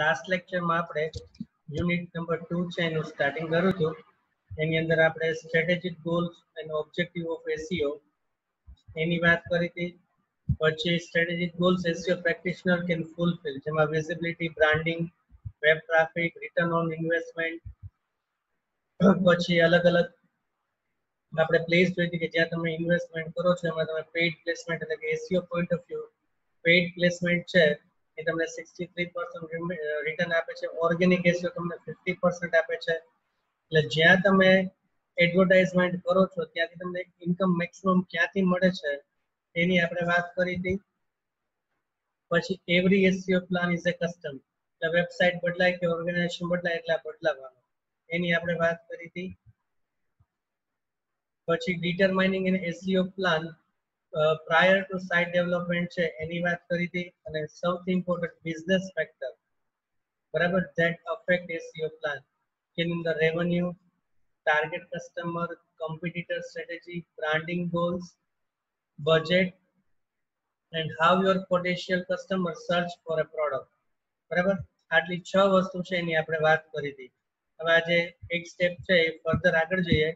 Last લેક્ચરમાં આપણે unit number 2 છે એનું સ્ટાર્ટિંગ કર્યું હતું. એની અંદર આપણે strategic goals and objective of SEO એની વાત કરી હતી. પછી strategic goals SEO practitioner can fulfil, જેમાં visibility, branding, web traffic, return on investment. પછી અલગ અલગ આપણે પ્લેસ જોઈ હતી કે જ્યાં તમે ઇન્વેસ્ટમેન્ટ કરો છો એમાં તમે પેઇડ પ્લેસમેન્ટ એટલે કે SEO point of view paid placement છે એ તમને 63% રિટર્ન આપે છે. ઓર્ગેનિક એસઈઓ તમને 50% આપે છે. એટલે જ્યાં તમે એડવર્ટાઇઝમેન્ટ કરો છો ત્યાંથી તમને ઇન્કમ મેક્સિમમ ક્યાંથી મળે છે એની આપણે વાત કરી હતી. પછી every SEO plan is A custom, એટલે વેબસાઇટ બદલાય કે ઓર્ગેનાઇઝેશન બદલાય એટલે બદલાવાનું, એની આપણે વાત કરી હતી. પછી determining an SEO plan prior to site development છે એની વાત કરી હતી. અને સૌથી ઇમ્પોર્ટન્ટ બિઝનેસ ફેક્ટર બરાબર ધેટ અફેક્ટ એસઈઓ પ્લાન, જેની અંદર revenue, target customer, competitor strategy, branding goals, budget and how your potential customer search for a product. બરાબર, આટલી 6 વસ્તુ છે એની આપણે વાત કરી હતી. હવે આજે એક સ્ટેપ છે એ ફર્ધર આગળ જઈએ.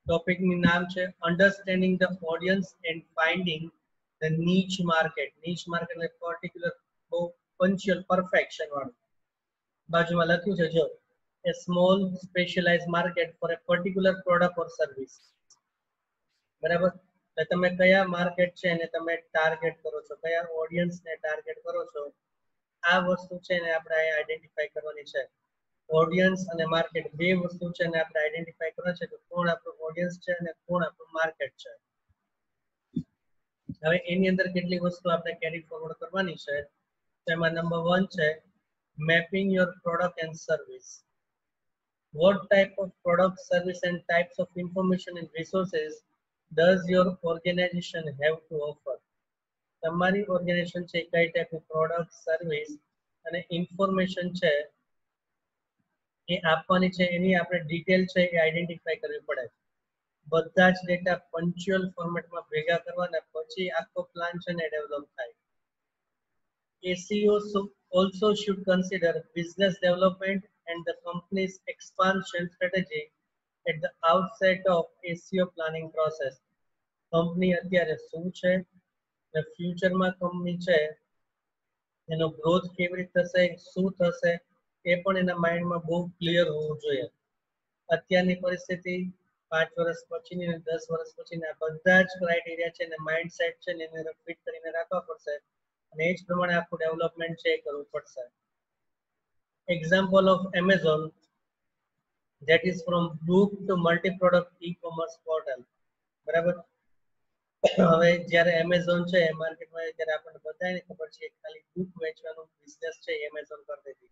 ટોપિકનું નામ છે understanding the audience and finding the નીચ માર્કેટ. નીચ માર્કેટ એટલે પર્ટિક્યુલર, બહુ પંચ્યુઅલ, પરફેક્શન વાળું. બાજુમાં લખ્યું છે જો, a small specialized market for a particular product or service. બરાબર, એટલે તમે કયા માર્કેટ છે એને તમે ટાર્ગેટ કરો છો, કયા ઓડિયન્સ ને ટાર્ગેટ કરો છો, આ વસ્તુ છે ને આપણે અહીંયા આઈડેન્ટિફાઈ કરવાની છે. ઓડિયન્સ અને માર્કેટ બે વસ્તુ છે ને આપણે આઈડેન્ટિફાઈ કરવાનું છે કે કોણ આપણું ઓડિયન્સ છે અને કોણ આપણું માર્કેટ છે. હવે એની અંદર કેટલીક વસ્તુ આપણે કેરી ફોરવર્ડ કરવાની છે. તેમાં નંબર 1 છે mapping your product and service. What type of product, service and types of information and resources does your organization have to offer? તમારી ઓર્ગેનાઇઝેશન છે કઈ ટાઈપની પ્રોડક્ટ, સર્વિસ અને ઇન્ફોર્મેશન છે એ આપવાની છે, એની આપણે ડિટેલ છે એ આઈડેન્ટિફાઈ કરવી પડે. બધા જ ડેટા પંચ્યુઅલ ફોર્મેટમાં ભેગા કરવાના, પછી આખો પ્લાન છે ને ડેવલપ થાય. SEO also should consider business development and the company's expansion strategy at the outset of SEO planning process. Company અત્યારે શું છે અને ફ્યુચરમાં કંપની છે એનો ગ્રોથ કેવી રીતે થશે, શું થશે એ પણ એના માઇન્ડમાં બહુ ક્લિયર હોવું જોઈએ. અત્યારની પરિસ્થિતિ, 5 વર્ષ પછીની અને 10 વર્ષ પછીના બધા જ ક્રાઇટેરિયા છે ને માઇન્ડસેટ છે ને એને ફિટ કરીને રાખવા પડશે અને એ જ પ્રમાણે આખું ડેવલપમેન્ટ છે એ કરવું પડશે. Example of Amazon, that is from book to multi product e-commerce portal. બરાબર, હવે જ્યારે એમેઝોન છે એ માર્કેટમાં ત્યારે આપણને બધાને ખબર છે ખાલી બુક વેચવાનું બિઝનેસ છે એમેઝોન કરતી હતી.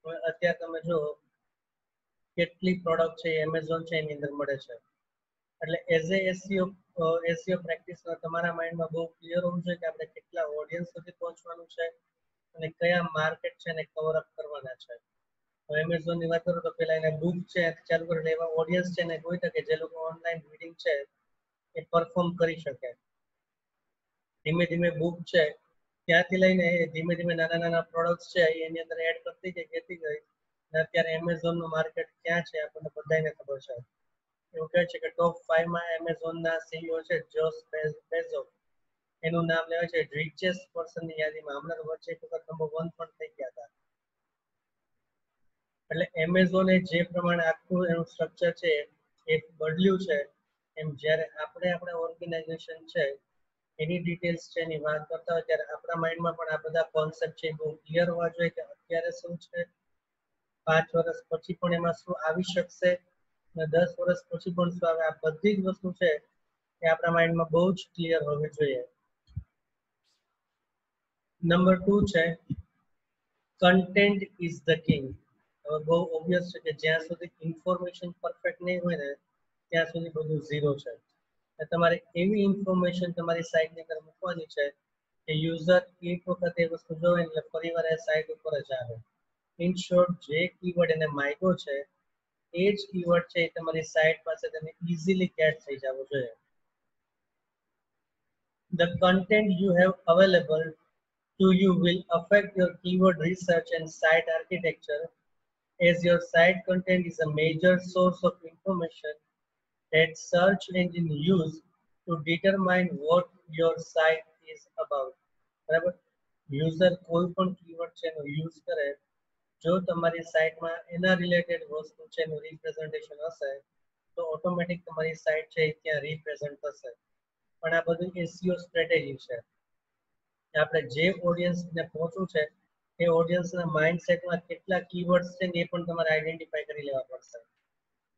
હવે અત્યારે તમે જો કેટલી પ્રોડક્ટ છે એમેઝોન છે એની અંદર મળે છે. એટલે એઝ એ એસઈઓ પ્રેક્ટિસનર તમારા માઇન્ડમાં બહુ ક્લિયર હોવું જોઈએ કે આપણે કેટલા ઓડિયન્સ સુધી પહોંચવાનું છે અને કયા માર્કેટ છે એને કવર અપ કરવાના છે. એમેઝોન ની વાત કરું તો પેલા એને બુક છે ચાલુ કરીને એવા ઓડિયન્સ છે ને કોઈ કે જે લોકો ઓનલાઈન રીડિંગ છે એ પરફોર્મ કરી શકે. ધીમે ધીમે બુક છે ત્યાંથી લઈને ધીમે ધીમે નાના નાના પ્રોડક્ટ્સ છે એની અંદર એડ કરતી ગઈ, કહેતી ગઈ. અને અત્યારે એમેઝોન નું માર્કેટ ક્યાં છે આપણને બધાને ખબર છે. એવું કહે છે કે ટોપ 5 માં એમેઝોન ના સીઈઓ છે જોસ બેઝોસ, એનું નામ લેવાય છે રિચેસ્ટ પર્સન ની યાદીમાં. હમણાં વચ્ચે એક વખત નંબર 1 પણ થઈ ગયા હતા. એટલે એમેઝોને જે પ્રમાણે આખું એનું સ્ટ્રક્ચર છે એ બદલ્યું છે, એમ જ્યારે આપણે આપણા ઓર્ગેનાઇઝેશન છે એની ડિટેલ્સ છે એની વાત કરતા હોય ત્યારે આપણા માઇન્ડમાં પણ આ બધા કોન્સેપ્ટ છે બહુ ક્લિયર હોવા જોઈએ કે અત્યારે શું છે, 5 વર્ષ પછી પણ એમાં શું આવી શકશે અને 10 વર્ષ પછી પણ શું આવે. આ બધી જ વસ્તુ છે એ આપણા માઇન્ડમાં બહુ જ ક્લિયર હોવી જોઈએ. નંબર 2 છે કન્ટેન્ટ ઇઝ ધ કિંગ. હવે બહુ ઓબ્વિયસ છે કે જ્યાં સુધી ઇન્ફોર્મેશન પરફેક્ટ નહીં હોય ને ત્યાં સુધી બધું ઝીરો છે. તમારે એવી ઇન્ફોર્મેશન તમારી સાઇટની અંદર મૂકવાની છે કે યુઝર એક વખત એ વસ્તુ જોવે એટલે ફરીવાર એ સાઇટ ઉપર જ આવે. ઇન શોર્ટ, જે કીવર્ડ એને માંગ્યો છે એ જ કીવર્ડ છે એ તમારી સાઇટ પાસે તેને ઇઝીલી કેચ થઈ જવું જોઈએ. The content you have available to you will affect your keyword research and site architecture, as your site content is a major source of information that search engine use to determine what your site is about. બરાબર, user કોઈ પણ keyword છે એનો use કરે, જો તમારી સાઇટમાં એના related વસ્તુ છે એનું રિપ્રેઝન્ટેશન હશે તો ઓટોમેટિક તમારી સાઇટ છે એ ત્યાં રિપ્રેઝન્ટ થશે. પણ આ બધું એસઈઓ સ્ટ્રેટેજી છે. આપણે જે ઓડિયન્સને પહોંચવું છે એ ઓડિયન્સના માઇન્ડસેટમાં કેટલા કીવર્ડ્સ છે ને એ પણ તમારે આઈડેન્ટિફાઈ કરી લેવા પડશે.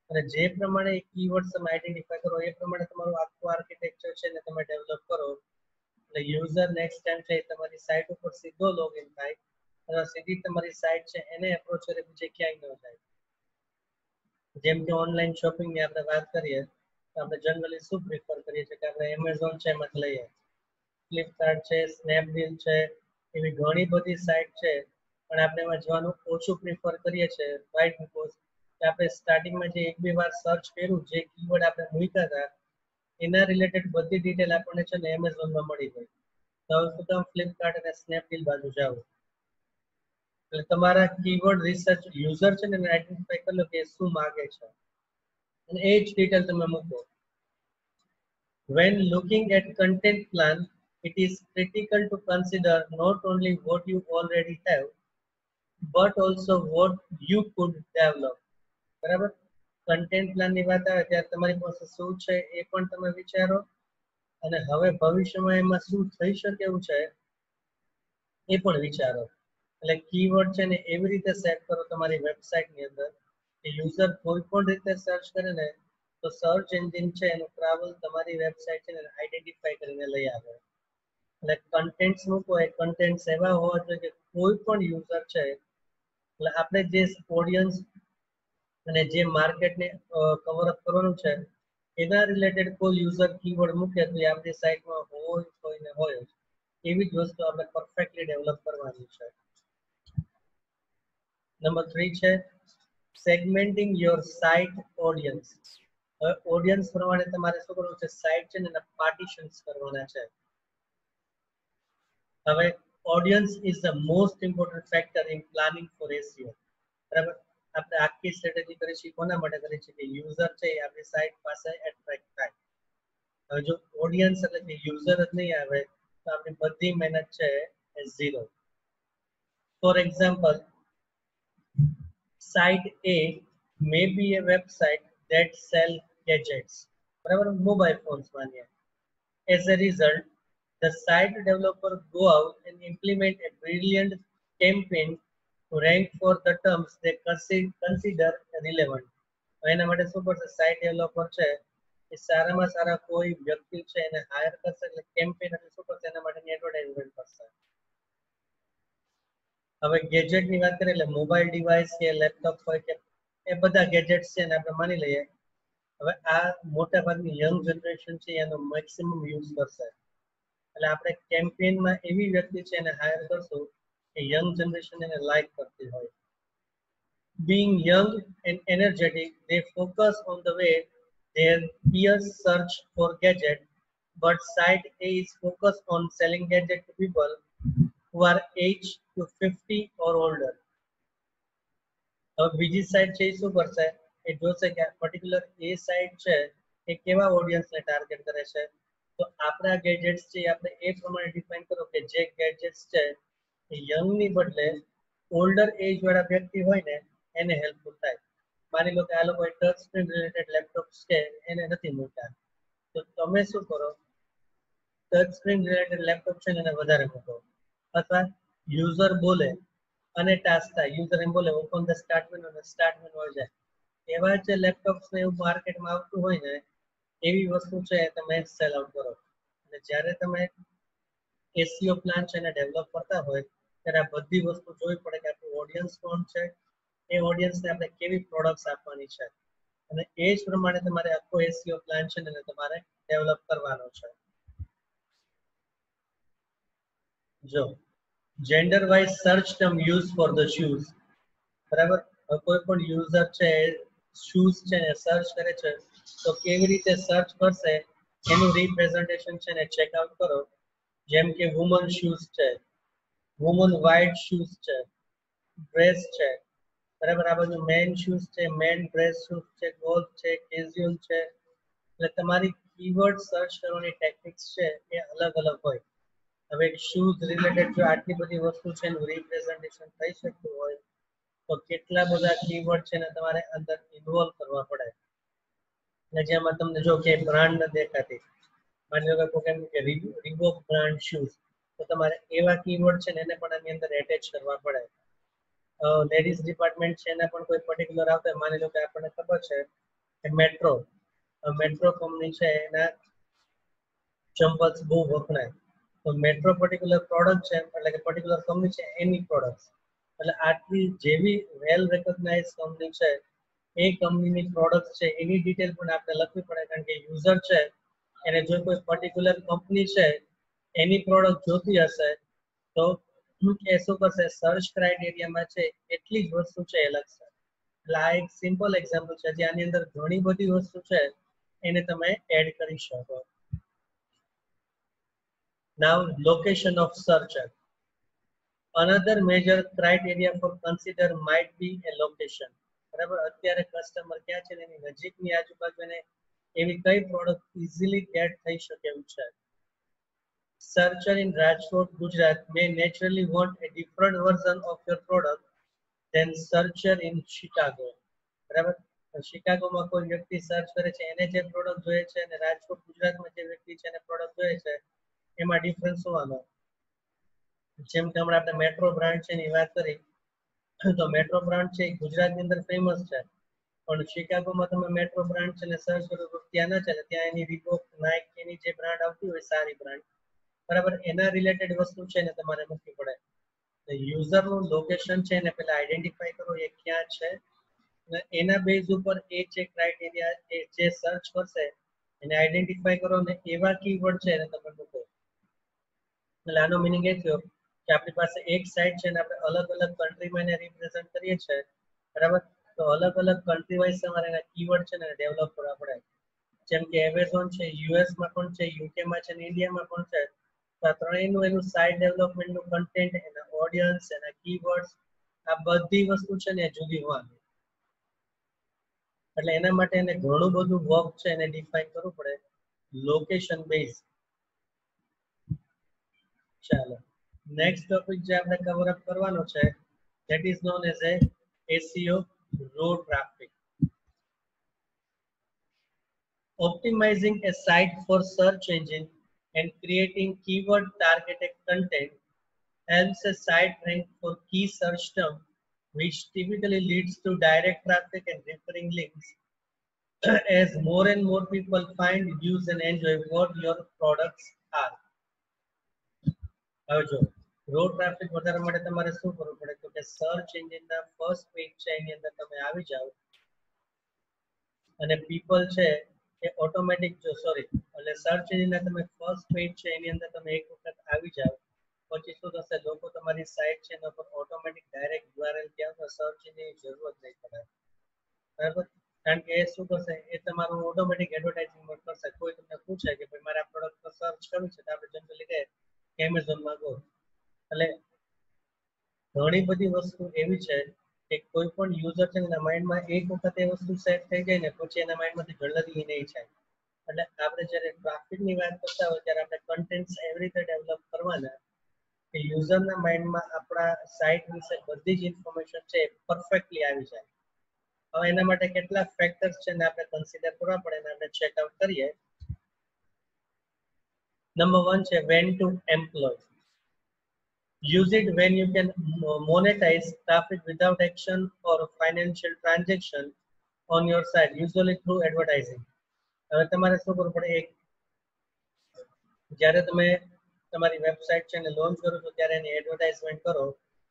અને જે પ્રમાણે કીવર્ડ્સ તમે આઈડેન્ટિફાઈ કરો એ પ્રમાણે તમારું આખું આર્કિટેક્ચર છે ને તમે ડેવલપ કરો એટલે યુઝર નેક્સ્ટ ટાઈમ છે તમારી સાઇટ ઉપર સીધો લોગિન થાય અને સીધી તમારી સાઇટ છે એને એપ્રોચ કરે બીજે ક્યાંય ન જાય. જેમ કે ઓનલાઈન શોપિંગની આપણે વાત કરીએ તો આપણે જનરલી શું પ્રિફર કરીએ છીએ કે આપણે એમેઝોન છે એમાંથી લઈએ, ફ્લિપકાર્ટ છે, સ્નેપડીલ છે, એવી ઘણી બધી સાઇટ છે પણ આપણે એમાં જવાનું ઓછું પ્રિફર કરીએ છીએ. વાય બીકોઝ આપણે સ્ટાર્ટિંગમાં જે એક બે વાર સર્ચ કર્યું, જે કીવર્ડ આપણે મૂક્યા હતા એના રિલેટેડ બધી ડિટેલ આપણને છે ને એમેઝોનમાં મળી ગઈ. તો હવે તમે ફ્લિપકાર્ટ અને સ્નેપડીલ બાજુ જાઓ એટલે તમારા કીવર્ડ રિસર્ચ યુઝર છે ને આઈડેન્ટિફાઈ કરી લો કે શું માંગે છે અને એ જ ડિટેલ તમે મૂકો. When looking at content plan, it is critical to consider not only what you already have, but also what you could develop. બરાબર, કન્ટેન્ટ પ્લાનની વાત આવે ત્યારે તમારી પાસે શું છે એ પણ તમે વિચારો અને હવે ભવિષ્યમાં એમાં શું થઈ શકે એવું છે એ પણ વિચારો. એટલે કીવર્ડ છે ને એવી રીતે સેટ કરો તમારી વેબસાઇટની અંદર કે યુઝર કોઈ પણ રીતે સર્ચ કરે ને તો સર્ચ એન્જિન છે એનું ટ્રાવેલ તમારી વેબસાઇટ છે ને આઈડેન્ટિફાઈ કરીને લઈ આવે. એટલે કન્ટેન્ટ્સ મૂકો એ કન્ટેન્ટ્સ એવા હોવા જોઈએ કે કોઈ પણ યુઝર છે એટલે આપણે જે ઓડિયન્સ અને જે માર્કેટને કવર અપ કરવાનું છે એના રિલેટેડ કોઈ યુઝર કીવર્ડ મૂકે તો એ આપણી સાઇટમાં હોય ને હોય જ. એવી જ વસ્તુ આપણે પરફેક્ટલી ડેવલપ કરવાની છે. નંબર 3 છે સેગમેન્ટિંગ યોર સાઇટ ઓડિયન્સ. હવે ઓડિયન્સ પ્રમાણે તમારે શું કરવું છે, સાઇટ છે ને એના પાર્ટીશન્સ કરવાના છે. હવે audience is the most important factor in planning four SEO. બરાબર, આપણે આખી સ્ટ્રેટેજી કરી છે કોના માટે કરી છે કે યુઝર છે એ આપણી સાઇટ પાસે એટ્રેક્ટ થાય. હવે જો ઓડિયન્સ એટલે કે યુઝર જ નહીં આવે તો આપણી બધી મહેનત છે એ zero. For example, site A may be a website that sell gadgets, બરાબર, મોબાઈલ ફોન્સ માનીએ. As a result, the site developer go out and implement a brilliant campaign to rank for the terms they consider relevant. એના માટે શું કરશે, site developer છે એ સારામાં સારા કોઈ વ્યક્તિ છે એને હાયર કરશે એટલે કેમ્પેન એટલે શું કરશે એના માટેની એડવર્ટાઇઝમેન્ટ કરશે. હવે ગેજેટની વાત કરીએ એટલે મોબાઈલ ડિવાઇસ કે લેપટોપ હોય કે એ બધા ગેજેટ્સ છે ને આપણે માની લઈએ. હવે આ મોટા ભાગની યંગ જનરેશન છે એનો મેક્સિમમ યુઝ કરશે એટલે આપણે કેમ્પેનમાં એવી વ્યક્તિ છે એને હાયર કરશું કે યંગ જનરેશન એને લાઈક કરતી હોય. Being young and energetic, they focus on the way their peers search for gadget, but site A is focused on selling gadget to people who are aged to 50 or older. હવે બીજી site છે એ શું કરશે, એ જોશે કે particular એ site છે એ કેવા ઓડિયન્સને target કરે છે. તો આપણા ગેજેટ્સ છે આપણે એ પ્રમાણે ડિફાઇન કરો કે જે ગેજેટ્સ છે એ યંગની બદલે ઓલ્ડર એજ વાળા વ્યક્તિ હોય ને એને હેલ્પફુલ થાય. માની લો કે આ લોકોએ ટચ સ્ક્રીન રિલેટેડ લેપટોપ્સ છે એને નથી મૂક્યા તો તમે શું કરો, ટચ સ્ક્રીન રિલેટેડ લેપટોપ છે ને એને વધારે મૂકો. અથવા યુઝર બોલે અને ટાસ્ક થાય, યુઝર એમ બોલે ઓપન ધ સ્ટાર્ટ મેનુ અને સ્ટાર્ટ મેનુ આવી જાય. એવા જે લેપટોપ્સ ને એવું માર્કેટમાં આવતું હોય ને એવી વસ્તુ છે તમે સેલ આઉટ કરો. અને જ્યારે તમે એસઈઓ પ્લાન છે એને ડેવલપ કરતા હોય ત્યારે આ બધી વસ્તુ જોવી પડે કે આપણું ઓડિયન્સ કોણ છે, એ ઓડિયન્સને આપણે કેવી પ્રોડક્ટ્સ આપવાની છે અને એ જ પ્રમાણે તમારે આખો એસઈઓ પ્લાન છે ને તમારે ડેવલપ કરવાનો છે. જો gender wise search term use for the shoes, બરાબર, કોઈ પણ યુઝર છે શૂઝ છે ને સર્ચ કરે છે તો કેવી રીતે સર્ચ કરશે એનું રિપ્રેઝન્ટેશન છે ને ચેકઆઉટ કરો. જેમ કે વુમન શૂઝ છે વુમન વાઇટ શૂઝ છે, ડ્રેસ છે, બરાબર. આ બાજુ મેન શૂઝ છે, મેન ડ્રેસ શૂઝ છે, ગોલ્ફ છે, કેઝ્યુઅલ છે. એટલે તમારી કીવર્ડ સર્ચ કરવાની ટેકનિક્સ છે એ અલગ અલગ હોય. હવે શૂઝ રિલેટેડ જો આટલી બધી વસ્તુ છે એનું રિપ્રેઝન્ટેશન થઈ શકતું હોય તો કેટલા બધા કીવર્ડ છે ને તમારે અંદર ઇન્વોલ્વ કરવા પડે. એટલે જેમાં તમને જો કે બ્રાન્ડ દેખાતી, માની લો કે કેમ કે રીબોક બ્રાન્ડ શૂઝ, તો તમારે એવા કીવર્ડ છે ને એને પણ આની અંદર એટેચ કરવા પડે. લેડીઝ ડિપાર્ટમેન્ટ છે એના પણ કોઈ પર્ટિક્યુલર આવતા, માની લો કે આપણને ખબર છે કે મેટ્રો કંપની છે એના ચંપલ્સ બહુ વખણાય, તો મેટ્રો પર્ટિક્યુલર પ્રોડક્ટ છે એટલે કે પર્ટિક્યુલર કંપની છે એની પ્રોડક્ટ, એટલે આટલી જેવી વેલ રેકોગ્નાઇઝ કંપની છે એ કંપનીની પ્રોડક્ટ છે એની ડિટેલ પણ આપણે લખવી પડે, કારણ કે યુઝર છે એને જો કોઈ પર્ટિક્યુલર કંપની છે એની પ્રોડક્ટ જોતી હશે તો એ શું કરશે, સર્ચ ક્રાઇટેરિયામાં છે એટલી જ વસ્તુ છે એ લખશે. એટલે આ એક સિમ્પલ એક્ઝામ્પલ છે, જે આની અંદર ઘણી બધી વસ્તુ છે એને તમે એડ કરી શકો. Now, location of searcher. Another major criteria for consider might be a location. બરાબર, અત્યારે કસ્ટમર ક્યાં છે એની નજીકની આજુબાજુ એને એવી કઈ પ્રોડક્ટ ઇઝીલી ગેટ થઈ શકે એમ છે. Searcher in Rajkot, Gujarat may naturally want a different version of your product than searcher in Chicago. બરાબર, શિકાગોમાં કોઈ વ્યક્તિ સર્ચ કરે છે એને જે પ્રોડક્ટ જોઈએ છે અને રાજકોટ ગુજરાતમાં જે વ્યક્તિ છે એને પ્રોડક્ટ જોઈએ છે એમાં ડિફરન્સ હોવાનો. જેમ કે હમણાં આપણે મેટ્રો બ્રાન્ડ છે એની વાત કરી, તો મેટ્રો બ્રાન્ડ છે ગુજરાતની અંદર ફેમસ છે, પણ શિકાગોમાં તમે મેટ્રો બ્રાન્ડ છે ને સર્ચ કરો તો ત્યાં ના ચાલે, ત્યાં એની રીબોક, નાઇક એની જે બ્રાન્ડ આવતી હોય સારી બ્રાન્ડ, બરાબર, એના રિલેટેડ વસ્તુ છે ને તમારે મૂકવી પડે. તો યુઝરનું લોકેશન છે એને પહેલા આઈડેન્ટિફાઈ કરો એ ક્યાં છે, અને એના બેઝ ઉપર એ જે ક્રાઇટેરિયા એ જે સર્ચ કરશે એને આઈડેન્ટિફાઈ કરો ને એવા કીવર્ડ છે એને તમે મૂકો. એટલે આનો મિનિંગ એ થયો કે આપણી પાસે એક સાઇટ છે ને આપણે અલગ અલગ કન્ટ્રીમાં એને રિપ્રેઝન્ટ કરીએ છીએ, બરાબર, તો અલગ અલગ કન્ટ્રી વાઇઝ તમારે એના કીવર્ડ છે ને ડેવલપ કરવા પડે. જેમ કે એમેઝોન છે યુએસમાં પણ છે, યુકેમાં છે અને ઇન્ડિયામાં પણ છે, તો આ ત્રણેયનું એનું સાઇટ ડેવલપમેન્ટનું કન્ટેન્ટ, એના ઓડિયન્સ, એના કીવર્ડ્સ, આ બધી વસ્તુ છે ને જુદી હોવાની. એટલે એના માટે એને ઘણું બધું વર્ક છે એને ડિફાઇન કરવું પડે, લોકેશન બેઝ. ચાલો, નેક્સ્ટ ટોપિક જે આપણે કવર અપ કરવાનો છે that is known as a SEO, raw traffic. Optimizing a site for search engine and creating keyword targeted content helps a site rank for key search terms, which typically leads to direct traffic and referring links as more and more people find, use and enjoy what your products are. હવે જો row traffic વધારવા માટે તમારે શું કરવું પડે, તો કે સર્ચ એન્જિનના ફર્સ્ટ પેજ છે એની અંદર તમે આવી જાઓ અને પીપલ છે એ ઓટોમેટિક જો સોરી એટલે સર્ચ એન્જિનના તમે ફર્સ્ટ પેજ છે એની અંદર તમે એક વખત આવી જાઓ પછી શું થશે, લોકો તમારી સાઇટ છે એના પર ઓટોમેટિક ડાયરેક્ટ URL કે અથવા સર્ચ એન્જિનની જરૂરત નહીં પડે, બરાબર, કારણ કે એ શું કરશે, એ તમારું ઓટોમેટિક એડવર્ટાઇઝિંગ કરશે. કોઈ તમને પૂછે કે ભાઈ મારે આ પ્રોડક્ટ પર સર્ચ કરવું છે તો આપણે જનરલી કહીએ એમેઝોનમાં ગો. એટલે ઘણી બધી વસ્તુ એવી છે કે કોઈ પણ યુઝર છે એના માઇન્ડમાં એક વખત એ વસ્તુ સેટ થઈ જાય ને પછી એના માઇન્ડમાંથી જલ્દી નહીં જાય. એટલે આપણે જ્યારે ટ્રાફિકની વાત કરતા હોય ત્યારે આપણે કન્ટેન્ટ્સ એવી રીતે ડેવલપ કરવાના કે યુઝરના માઇન્ડમાં આપણા સાઇટ વિશે બધી જ ઇન્ફોર્મેશન છે પરફેક્ટલી આવી જાય. હવે એના માટે કેટલા ફેક્ટર્સ છે ને આપણે કન્સિડર કરવા પડે ને આપણે ચેકઆઉટ કરીએ. નંબર 1 છે when to employ. Use it when you can monetize traffic without action or financial transaction on your site, usually through advertising. હવે તમારે શું કરવું પડે, એક જ્યારે તમે તમારી વેબસાઇટ છે ને લોન્ચ કરો છો ત્યારે એની એડવર્ટાઇઝમેન્ટ કરો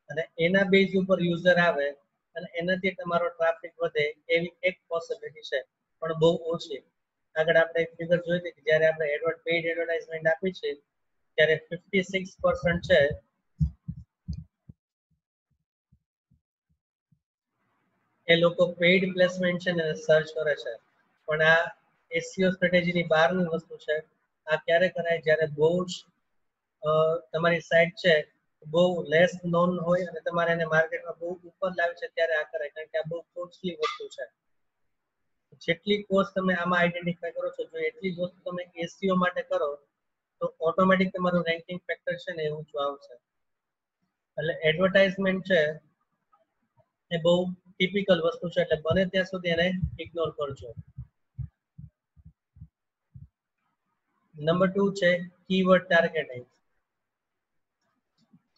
અને એના બેઝ ઉપર યુઝર આવે અને એનાથી તમારો ટ્રાફિક વધે એવી એક પોસિબિલિટી છે, પણ બહુ ઓછી. આગળ આપણે એક ફિગર જોઈ હતી કે જ્યારે આપણે પેઇડ એડવર્ટાઇઝમેન્ટ આપી છે ત્યારે 56% છે એ લોકો પેઇડ પ્લેસમેન્ટ છે ને સર્ચ કરે છે, પણ આ એસઈઓ સ્ટ્રેટેજીની બહારની વસ્તુ છે. આ ક્યારે કરાય, જ્યારે બહુ જ તમારી સાઇટ છે બહુ લેસ નોન હોય અને તમારે એને માર્કેટમાં બહુ ઉપર લાવે છે ત્યારે આ કરાય, કારણ કે આ બહુ કોસ્ટલી વસ્તુ છે. જેટલી કોસ્ટ તમે આમાં આઈડેન્ટિફાઈ કરો છો, જો એટલી જ વસ્તુ તમે એસઈઓ માટે કરો તો ઓટોમેટિક તમારું રેન્કિંગ ફેક્ટર છે ને એ ઊંચું આવશે. એટલે એડવર્ટાઇઝમેન્ટ છે એ બહુ ટિપિકલ વસ્તુ છે, એટલે બને ત્યાં સુધી એને ઇગ્નોર કરજો. નંબર 2 છે keyword targeting.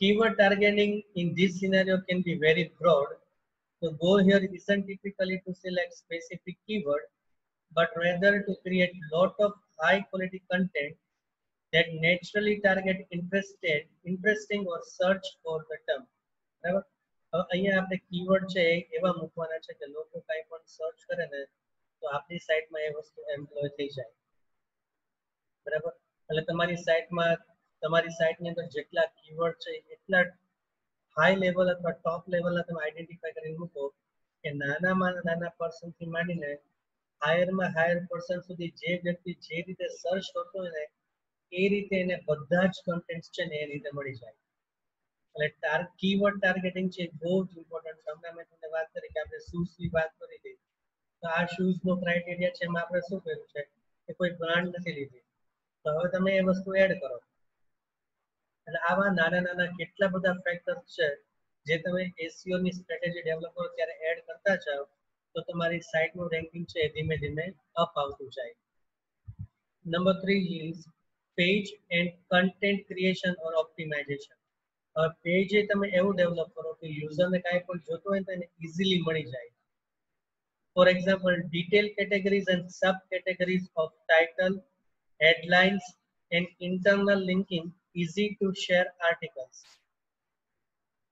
Keyword targeting in this scenario can be very broad. The goal here isn't typically to select specific keyword, but rather to create lot of high quality content that naturally target interesting or search for the term. બરાબર? હવે અહીંયા આપણે keyword છે એવા મૂકવાના છે કે લોકો કાંઈ પણ સર્ચ કરે ને તો આપણી સાઇટમાં એ વસ્તુ એમ્પ્લોય થઈ જાય. બરાબર? એટલે તમારી સાઇટની અંદર જેટલા કીવર્ડ છે એટલા હાઈ લેવલ અથવા ટોપ લેવલના તમે આઈડેન્ટિફાઈ કરીને મૂકો કે નાનામાં નાના પર્સનથી માંડીને હાયરમાં હાયર પર્સન સુધી જે વ્યક્તિ જે રીતે સર્ચ કરતો હોય ને એ રીતે એને બધા જ કન્ટેન્ટ છે ને એ રીતે મળી જાય. એટલે કીવર્ડ ટાર્ગેટિંગ છે બહુ જ ઇમ્પોર્ટન્ટ છે. હમણાં મેં તમને વાત કરી કે આપણે શૂઝની વાત કરી હતી, તો આ શૂઝનો ક્રાઇટેરિયા છે એમાં આપણે શું કર્યું છે કે કોઈ બ્રાન્ડ નથી લીધી, તો હવે તમે એ વસ્તુ એડ કરો. એટલે આવા નાના નાના કેટલા બધા ફેક્ટર્સ છે જે તમે એસઈઓ ની સ્ટ્રેટેજી ડેવલપ કરો ત્યારે એડ કરતા જાઓ તો તમારી સાઇટનું રેન્કિંગ છે ધીમે ધીમે અપ આવતું જાય. નંબર 3 is page and content creation or optimization. Page એ તમે એવું ડેવલપ કરો કે યુઝરને કાંઈ પણ જોતો હોય તો એને ઇઝીલી મળી જાય. For example, detailed categories and subcategories of title, headlines, and internal linking, easy to share articles.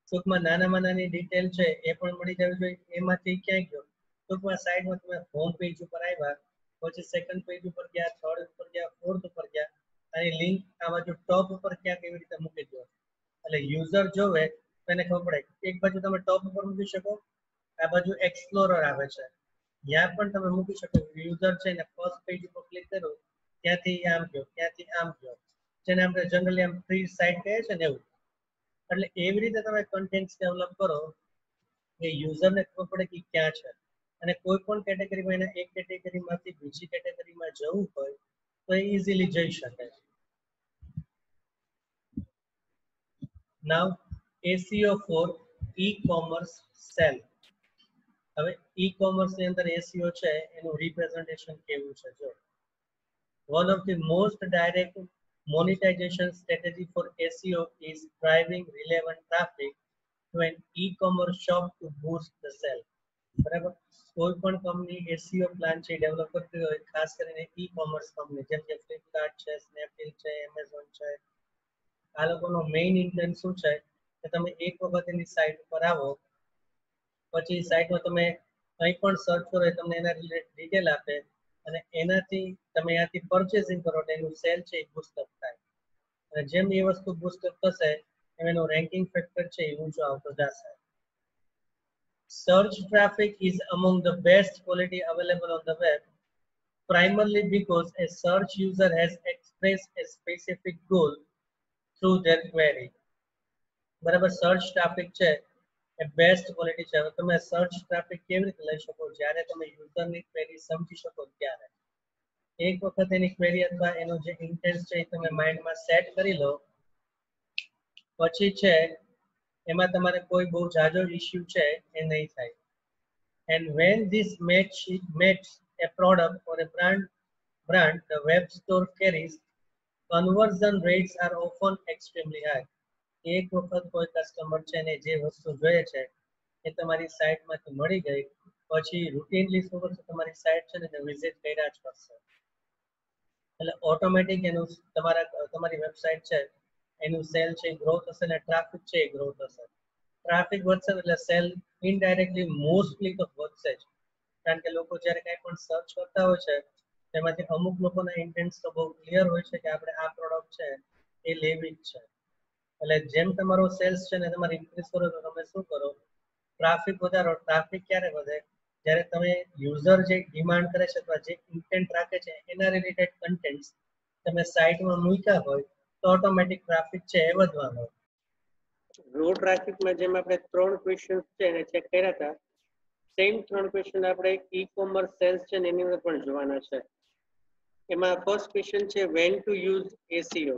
ટૂંકમાં નાનામાં નાની ડિટેલ છે એ પણ મળી જવી જોઈએ. એમાંથી ક્યાં ગયો? ટૂંકમાં સાઈડમાં તમે હોમ પેજ ઉપર આવ્યા, પછી સેકન્ડ પેજ ઉપર ગયા, થર્ડ ઉપર ગયા, ફોર્થ ઉપર ગયા, અને લિંક આ બાજુ ટોપ ઉપર ક્યાં કેવી રીતે મૂકી દો. એટલે યુઝર જોવે તો એને ખબર પડે. એક બાજુ તમે ટોપ ઉપર મૂકી શકો, આ બાજુ એક્સપ્લોરર આવે છે, ત્યાં પણ તમે મૂકી શકો. યુઝર છે ને ફર્સ્ટ પેજ ઉપર ક્લિક કરો, ત્યાંથી આમ ગયો, ત્યાંથી આમ ગયો, જેને આપણે જનરલી આમ ફ્રી સાઇટ કહે છે ને એવું. એટલે એવી રીતે તમે કન્ટેન્ટ ડેવલપ કરો કે યુઝરને ખબર પડે કે ક્યાં છે, અને કોઈ પણ કેટેગરીમાં એને એક કેટેગરીમાંથી બીજી કેટેગરીમાં જવું હોય તો એ ઇઝીલી જઈ શકે. નાઉ એસીઓ ફોર ઈ-કોમર્સ સેલ. હવે ઈ-કોમર્સ ની અંદર એસીઓ છે એનું રિપ્રેઝન્ટેશન કેવું છે જો. One of the most direct monetization strategy for SEO is driving relevant traffic to an e-commerce shop to boost the sale. બરાબર? કોઈ પણ કંપની એસીઓ પ્લાન છે ડેવલપ કરતી હોય, ખાસ કરીને ઈ-કોમર્સ કંપની જેમ કે ફ્લિપકાર્ટ છે, સ્નેપડીલ છે, એમેઝોન છે, આ લોકોનો મેઇન ઇન્ટેન્ટ શું છે કે તમે એક વખત એની સાઇટ ઉપર આવો, પછી સાઇટમાં તમે કંઈ પણ સર્ચ કરો એ તમને એના રિલેટેડ ડિટેલ આપે, અને એનાથી તમે ત્યાંથી પરચેસિંગ કરો એટલે એનું સેલ છે એ બૂસ્ટઅપ થાય. અને જેમ એ વસ્તુ બૂસ્ટઅપ થશે એમ એનું રેન્કિંગ ફેક્ટર છે એ ઊંચો આવતો જશે. Search traffic is among the best quality available on the web, primarily because a search user has expressed a specific goal through their query. બરાબર? સર્ચ ટ્રાફિક છે એ બેસ્ટ ક્વોલિટી છે. હવે તમે સર્ચ ટ્રાફિક કેવી રીતે લઈ શકો? જ્યારે તમે યુઝરની ક્વેરી સમજી શકો ત્યારે. એક વખત એની ક્વેરી અથવા એનો જે ઇન્ટેન્ટ છે એ તમે માઇન્ડમાં સેટ કરી લો, પછી છે એમાં તમારે કોઈ બહુ જાજો ઇશ્યુ છે એ નહીં થાય. And when this match a product or a brand the web store carries, conversion rates are often extremely high. એક વખત કોઈ કસ્ટમર છે ને જે વસ્તુ જોઈએ છે એ તમારી સાઇટમાંથી મળી ગઈ, પછી રૂટીનલી શું કરશે, તમારી સાઇટ છે ને વિઝિટ કર્યા જ કરશે. એટલે ઓટોમેટિક એનું તમારી વેબસાઇટ છે એનું સેલ છે ગ્રો થશે અને ટ્રાફિક છે એ ગ્રો થશે. ટ્રાફિક વધશે એટલે સેલ ઇનડાયરેક્ટલી મોસ્ટલી તો વધશે જ, કારણ કે લોકો જ્યારે કંઈ પણ સર્ચ કરતા હોય છે તેમાંથી અમુક લોકોના ઇન્ટેન્ટ્સ તો બહુ ક્લિયર હોય છે કે આપણે આ પ્રોડક્ટ છે એ લેવી જ છે. એટલે જેમ તમારો સેલ્સ છે ને તમારે ઇન્ક્રીઝ કરો તો તમે શું કરો, ટ્રાફિક વધારો. ટ્રાફિક ક્યારે વધે? જ્યારે તમે યુઝર જે ડિમાન્ડ કરે છે અથવા જે ઇન્ટેન્ટ રાખે છે એના રિલેટેડ કન્ટેન્ટ્સ તમે સાઇટમાં મૂક્યા હોય તો ઓટોમેટિક ટ્રાફિક છે એ વધવાનો. રો ટ્રાફિકમાં જેમ આપણે 3 ક્વેશ્ચન્સ છે એને ચેક કર્યા હતા, સેમ 3 ક્વેશ્ચન આપણે ઈ કોમર્સ સેલ્સ છે ને એની અંદર પણ જોવાના છે. એમાં ફર્સ્ટ ક્વેશ્ચન છે when to use SEO.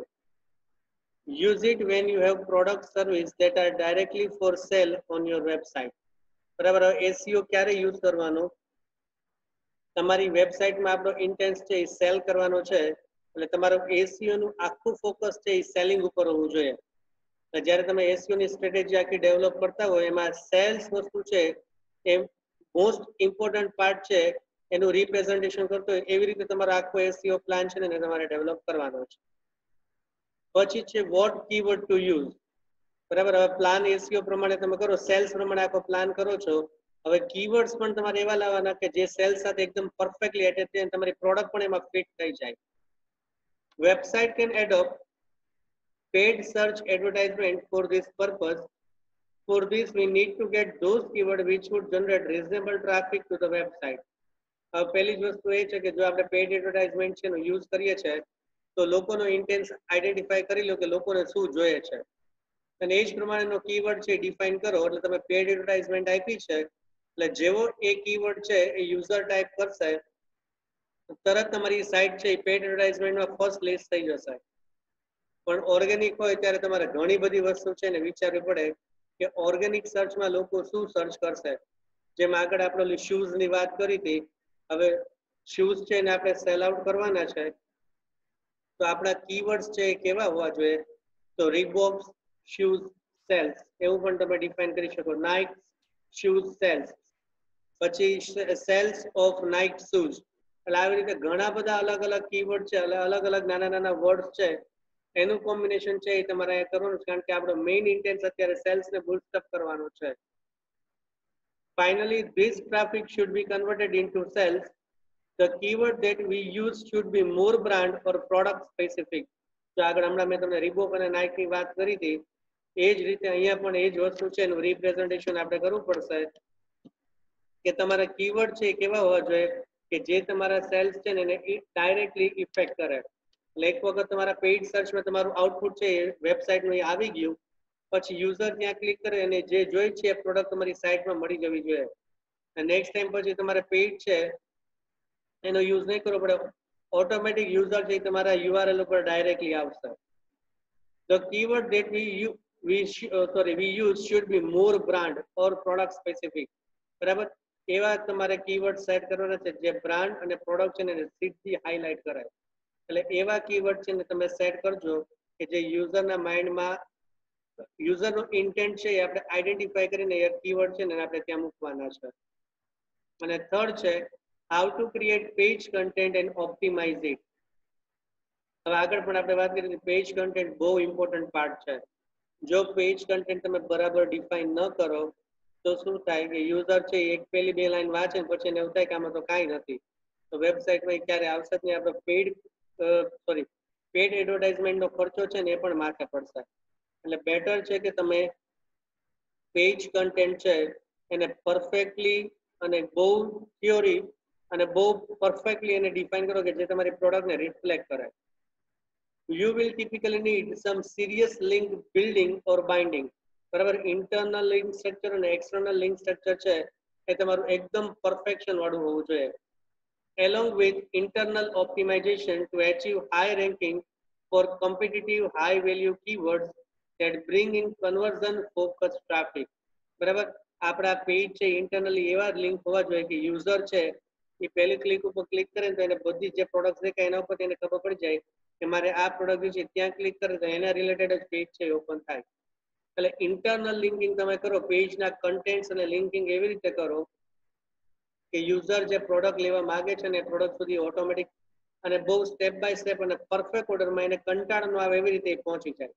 Use it when you have product service that are directly for sale on your website. બરાબર. SEO ક્યારે યુઝ કરવાનો? તમારી વેબસાઇટમાં આપણો ઇન્ટેન્સ છે એ સેલ કરવાનો છે, એટલે તમારું SEO નું આખું ફોકસ છે એ સેલિંગ ઉપર હોવું જોઈએ. જ્યારે તમે SEO ની સ્ટ્રેટેજી આખી ડેવલપ કરતા હોય એમાં સેલ્સ વસ્તુ છે એ મોસ્ટ ઇમ્પોર્ટન્ટ પાર્ટ છે, એનું રિપ્રેઝન્ટેશન કરતો હોય એવી રીતે તમારો આખો SEO પ્લાન છે ને તમારે ડેવલપ કરવાનો છે. પછી છે વોટ કીવર્ડ ટુ યુઝ. બરાબર. હવે પ્લાન SEO પ્રમાણે તમે કરો, સેલ્સ પ્રમાણે આખો પ્લાન કરો છો. હવે કીવર્ડ્સ પણ તમારે એવા લાવવાના કે જે સેલ્સ સાથે એકદમ પરફેક્ટલી એટેચ થાય, તમારી પ્રોડક્ટ પણ એમાં ફિટ થઈ જાય. Website can adopt paid search advertisement for this purpose. For this, we need to get those keywords which would generate reasonable traffic to the website. પહેલી જ વસ્તુ એ છે કે જો આપણે પેઇડ એડવર્ટાઇઝમેન્ટ છે એનો યુઝ કરીએ છીએ તો લોકોનો ઇન્ટેન્સ આઈડેન્ટિફાઈ કરી લો કે લોકોને શું જોઈએ છે, અને એ જ પ્રમાણેનો કીવર્ડ છે ડિફાઇન કરો. એટલે તમે પેઇડ એડવર્ટાઇઝમેન્ટ આપી છે એટલે જેવો એ કીવર્ડ છે એ યુઝર ટાઈપ કરશે તરત તમારી સાઇટ છે એ પેઇડ એડવર્ટાઇઝમેન્ટમાં ફર્સ્ટ લિસ્ટ થઈ જશે. પણ ઓર્ગેનિક હોય ત્યારે તમારે ઘણી બધી વસ્તુ છે ને વિચારવી પડે કે ઓર્ગેનિક સર્ચમાં લોકો શું સર્ચ કરશે. જેમ આગળ આપણે શૂઝ ની વાત કરી હતી, હવે શૂઝ છે ને આપણે સેલ આઉટ કરવાના છે તો આપણા કીવર્ડ્સ છે એ કેવા હોવા જોઈએ? તો રીબોક્સ શૂઝ સેલ્સ એવું પણ તમે ડિફાઇન કરી શકો. નાઇક શૂઝ સેલ્સ, પછી સેલ્સ ઓફ નાઇક શૂઝ. એટલે આવી રીતે ઘણા બધા અલગ અલગ કીવર્ડ છે, અલગ અલગ નાના નાના વર્ડ છે, એનું કોમ્બિનેશન છે એ તમારે કરવાનું છે, કારણ કે આપણો મેઇન ઇન્ટેન્સ અત્યારે સેલ્સ ને બૂસ્ટ અપ કરવાનો છે. Finally, this traffic should be converted into sales. The keyword that we use should be more brand or product specific. તો આગળ હમણાં મેં તમને રીબોક અને નાઇક ની વાત કરી હતી, એ જ રીતે અહીંયા પણ એ જ વસ્તુ છે એનું રિપ્રેઝન્ટેશન આપણે કરવું પડશે કે તમારા કીવર્ડ છે એ કેવા હોવા જોઈએ કે જે તમારા સેલ્સ છે ને એને ડાયરેક્ટલી ઇફેક્ટ કરે. એટલે એક વખત તમારા પેઇડ સર્ચમાં તમારું આઉટપુટ છે એ વેબસાઇટનું આવી ગયું, પછી યુઝર ત્યાં ક્લિક કરે અને જે જોઈ છે એ પ્રોડક્ટ તમારી સાઇટમાં મળી જવી જોઈએ. નેક્સ્ટ ટાઈમ પછી તમારે પેઇડ છે એનો યુઝ નહીં કરવો પડે, ઓટોમેટિક યુઝર છે તમારા URL ઉપર ડાયરેક્ટલી આવશે. The keyword that we use should be more brand or product specific. બરાબર. એવા તમારે કીવર્ડ સેટ કરવાના છે જે બ્રાન્ડ અને પ્રોડક્ટ છે ને સીધી હાઇલાઇટ કરે. એટલે એવા કીવર્ડ છે ને તમે સેટ કરજો કે જે યુઝરના માઇન્ડમાં યુઝરનો ઇન્ટેન્ટ છે એ આપણે આઈડેન્ટિફાઈ કરીને એ કીવર્ડ છે ને આપણે ત્યાં મૂકવાના છે. અને થર્ડ છે how to create page content and optimise it. હવે આગળ પણ આપણે વાત કરી પેજ કન્ટેન્ટ બહુ ઇમ્પોર્ટન્ટ પાર્ટ છે. જો પેજ કન્ટેન્ટ તમે બરાબર ડિફાઇન ન કરો તો શું થાય કે યુઝર છે એક પહેલી બે લાઈન વાંચે પછી એને એવું થાય કે આમાં તો કાંઈ નથી, તો વેબસાઇટમાં ક્યારે આવશે જ નહીં. આપણે પેડ એડવર્ટાઇઝમેન્ટનો ખર્ચો છે ને એ પણ માથે પડશે. એટલે બેટર છે કે તમે પેજ કન્ટેન્ટ છે એને પરફેક્ટલી અને બહુ થિયોરી અને બહુ પરફેક્ટલી એને ડિફાઇન કરો કે જે તમારી પ્રોડક્ટને રિફ્લેક્ટ કરે. You will typically need some serious link building or binding. બરાબર. ઇન્ટરનલ લિંક સ્ટ્રક્ચર અને એક્સટર્નલ લિંક સ્ટ્રક્ચર છે એ તમારું એકદમ પરફેક્શન વાળું હોવું જોઈએ. Along with internal optimization to achieve high ranking for competitive high value keywords that bring in conversion focused traffic. બરાબર. આપણા પેજ છે ઇન્ટરનલી એવા લિંક હોવા જોઈએ કે યુઝર છે એ પહેલી ક્લિક ઉપર ક્લિક કરે તો એને બધી જે પ્રોડક્ટ દેખાય એના ઉપર એને ખબર પડી જાય કે મારે આ પ્રોડક્ટ છે ત્યાં ક્લિક કરે તો એના રિલેટેડ જ પેજ છે ઓપન થાય. એટલે ઇન્ટરનલ લિંકિંગ તમે કરો, પેજના કન્ટેન્ટ્સ અને લિંકિંગ એવી રીતે કરો કે યુઝર જે પ્રોડક્ટ લેવા માંગે છે ને પ્રોડક્ટ સુધી ઓટોમેટિક અને બહુ સ્ટેપ બાય સ્ટેપ અને પરફેક્ટ ઓર્ડરમાં એને કંટાળો ન આવે એવી રીતે પહોંચી જાય.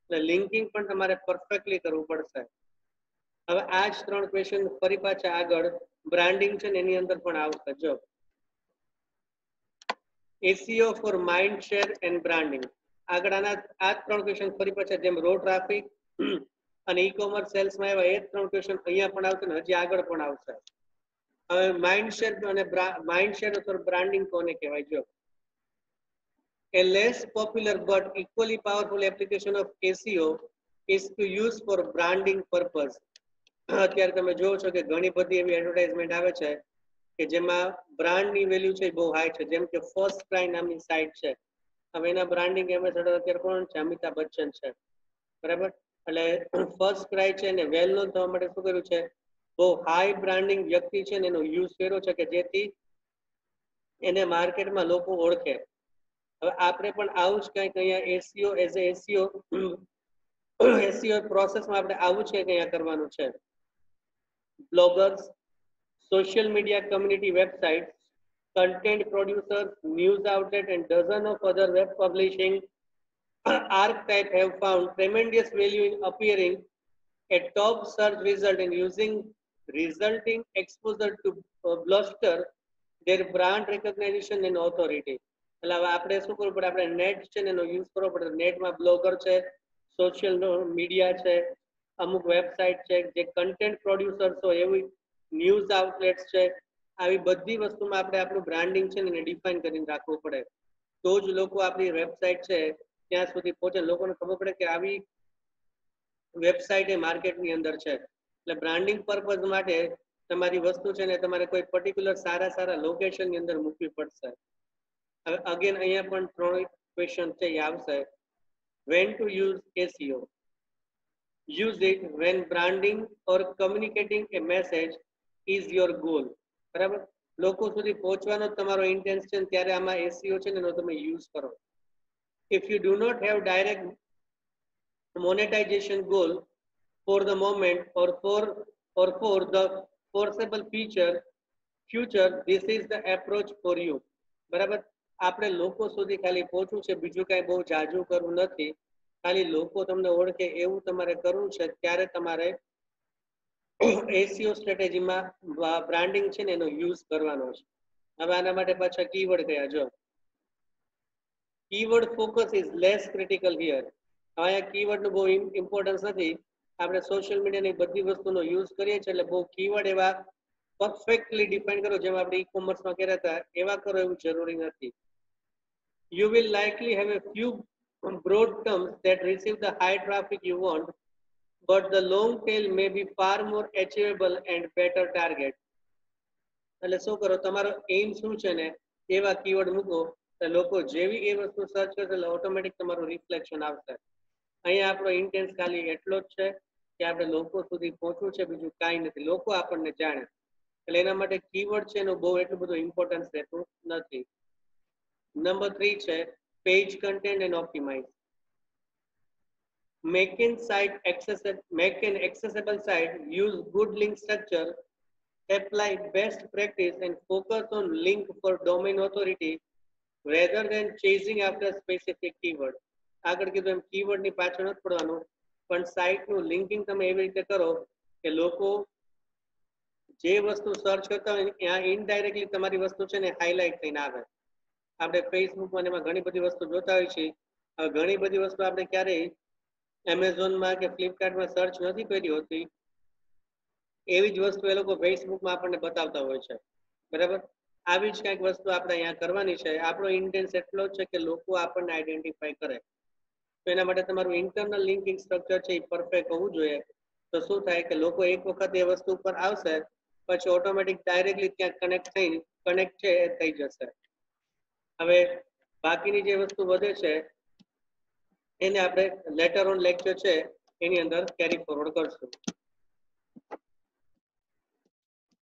એટલે લિંકિંગ પણ તમારે પરફેક્ટલી કરવું પડશે. હવે આ જ 3 ક્વેશ્ચન ફરી પાછા આગળ બ્રાન્ડિંગ છે ને એની અંદર પણ આવશે. જો SEO for mind share and branding. આગળ આના આ 3 ક્વેશ્ચન ફરી પાછા જેમ રો ટ્રાફિક અને ઈ કોમર્સ સેલ્સમાં એવા એ 3 ક્વેશ્ચન અહીંયા પણ આવશે ને હજી આગળ પણ આવશે. હવે માઇન્ડ શેર અને માઇન્ડ શેર અથવા બ્રાન્ડિંગ કોને કહેવાય? જો a less popular but equally powerful application of SEO is to use for branding purpose. અત્યારે તમે જોવો છો કે ઘણી બધી એવી એડવર્ટાઇઝમેન્ટ આવે છે કે જેમાં બ્રાન્ડની વેલ્યુ છે બહુ હાઈ છે, જેમ કે ફર્સ્ટ ક્રાય નામની સાઇટ છે. હવે એના બ્રાન્ડિંગ એમ્બેસેડર અત્યારે કોણ છે? અમિતાભ બચ્ચન છે, બરાબર. એટલે ફર્સ્ટ ક્રાય છે ને વેલ નોન થવા માટે શું કર્યું છે? બહુ હાઈ બ્રાન્ડિંગ વ્યક્તિ છે ને એનો યુઝ કર્યો છે કે જેથી એને માર્કેટમાં લોકો ઓળખે. હવે આપણે પણ આવું જ કંઈક અહીંયા એસઈઓ એઝ એ એસઈઓ પ્રોસેસમાં આપણે આવું છે કે અહીંયા કરવાનું છે. Bloggers, social media community websites, content producers, news outlets, and dozens of other web publishing archetypes have found tremendous value in appearing a top search result and using resulting exposure to bolster their brand recognition and authority. એટલે હવે આપણે શું કરવું પડે? આપણે net છે ને એનો યુઝ કરવો પડે. નેટમાં બ્લોગર છે, સોશિયલ મીડિયા છે, અમુક વેબસાઇટ છે, જે કન્ટેન્ટ પ્રોડ્યુસર્સ હોય એવી ન્યૂઝ આઉટલેટ્સ છે, આવી બધી વસ્તુમાં આપણે આપણું બ્રાન્ડિંગ છે ને એને ડિફાઇન કરીને રાખવું પડે. તો જ લોકો આપણી વેબસાઇટ છે ત્યાં સુધી પહોંચે, લોકોને ખબર પડે કે આવી વેબસાઇટ એ માર્કેટની અંદર છે. એટલે બ્રાન્ડિંગ પર્પઝ માટે તમારી વસ્તુ છે ને તમારે કોઈ પર્ટિક્યુલર સારા સારા લોકેશનની અંદર મૂકવી પડશે. હવે અગેન અહીંયા પણ 3 ક્વેશ્ચન છે એ આવશે. when to use SEO? Use it when branding or communicating a message is your goal. બરાબર, લોકો સુધી પહોંચવાનો તમારો ઇન્ટેન્શન ત્યારે આમાં SEO છે ને એનો તમે યુઝ કરો. if you do not have direct monetization goal for the moment or for the foreseeable future, this is the approach for you. બરાબર, આપણે લોકો સુધી ખાલી પહોંચવું છે, બીજું કાંઈ બહુ જાજુ કરવું નથી. ખાલી લોકો તમને ઓળખે એવું તમારે કરવું છે, ત્યારે તમારે એસીઓ સ્ટ્રેટેજીમાં બ્રાન્ડિંગ છે ને એનો યુઝ કરવાનો છે. હવે આના માટે પાછા કીવર્ડ કયા? જો keyword focus is less critical here. અહીંયા કીવર્ડનું બહુ ઇમ્પોર્ટન્સ નથી. આપણે સોશિયલ મીડિયાની બધી વસ્તુનો યુઝ કરીએ છીએ એટલે બહુ કીવર્ડ એવા પરફેક્ટલી ડિફાઇન કરો જેમ આપણે ઈ કોમર્સમાં કર્યા હતા એવા કરો એવું જરૂરી નથી. You will likely have a few broad terms that receive the high traffic you want, but the long tail may be far more achievable and better target. એટલે શું કરો? તમારો એમ શું છે ને એવા કીવર્ડ મૂકો, તો લોકો જેવી એ વસ્તુ સર્ચ કરશે એટલે ઓટોમેટિક તમારું રિફ્લેક્શન આવશે. અહીંયા આપણો ઇન્ટેન્સ ખાલી એટલો જ છે કે આપણે લોકો સુધી પહોંચવું છે, બીજું કાંઈ નથી. લોકો આપણને જાણે એટલે એના માટે કીવર્ડ છે એનું બહુ એટલું બધું ઇમ્પોર્ટન્સ રહેતું નથી. નંબર 3 છે page content and optimise. Make an accessible site, use good link structure, apply best practice and focus on link for domain authority rather than chasing after specific keyword. આગળ કીધું એમ કીવર્ડની પાછળ નથી પડવાનું, પણ સાઇટનું લિંકિંગ તમે એવી રીતે કરો કે લોકો જે વસ્તુ સર્ચ કરતા હોય ત્યાં ઇનડાયરેક્ટલી તમારી વસ્તુ છે ને હાઇલાઇટ થઈને આવે. આપણે ફેસબુકમાં એમાં ઘણી બધી વસ્તુ જોતા હોય છે. હવે ઘણી બધી વસ્તુ આપણે ક્યારેય એમેઝોનમાં કે ફ્લિપકાર્ટમાં સર્ચ નથી કરી હોતી, એવી જ વસ્તુ એ લોકો ફેસબુકમાં આપણને બતાવતા હોય છે. બરાબર, આવી જ કંઈક વસ્તુ આપણે અહીંયા કરવાની છે. આપણો ઇન્ટેન્સ એટલો જ છે કે લોકો આપણને આઈડેન્ટિફાઈ કરે. તો એના માટે તમારું ઇન્ટરનલ લિંકિંગ સ્ટ્રક્ચર છે એ પરફેક્ટ હોવું જોઈએ. તો શું થાય કે લોકો એક વખત એ વસ્તુ ઉપર આવશે પછી ઓટોમેટિક ડાયરેક્ટલી ત્યાં કનેક્ટ છે એ થઈ જશે. હવે બાકીની જે વસ્તુ વધે છે એને આપણે લેટર ઓન લેક્ચર છે એની અંદર કેરી ફોરવર્ડ કરશું.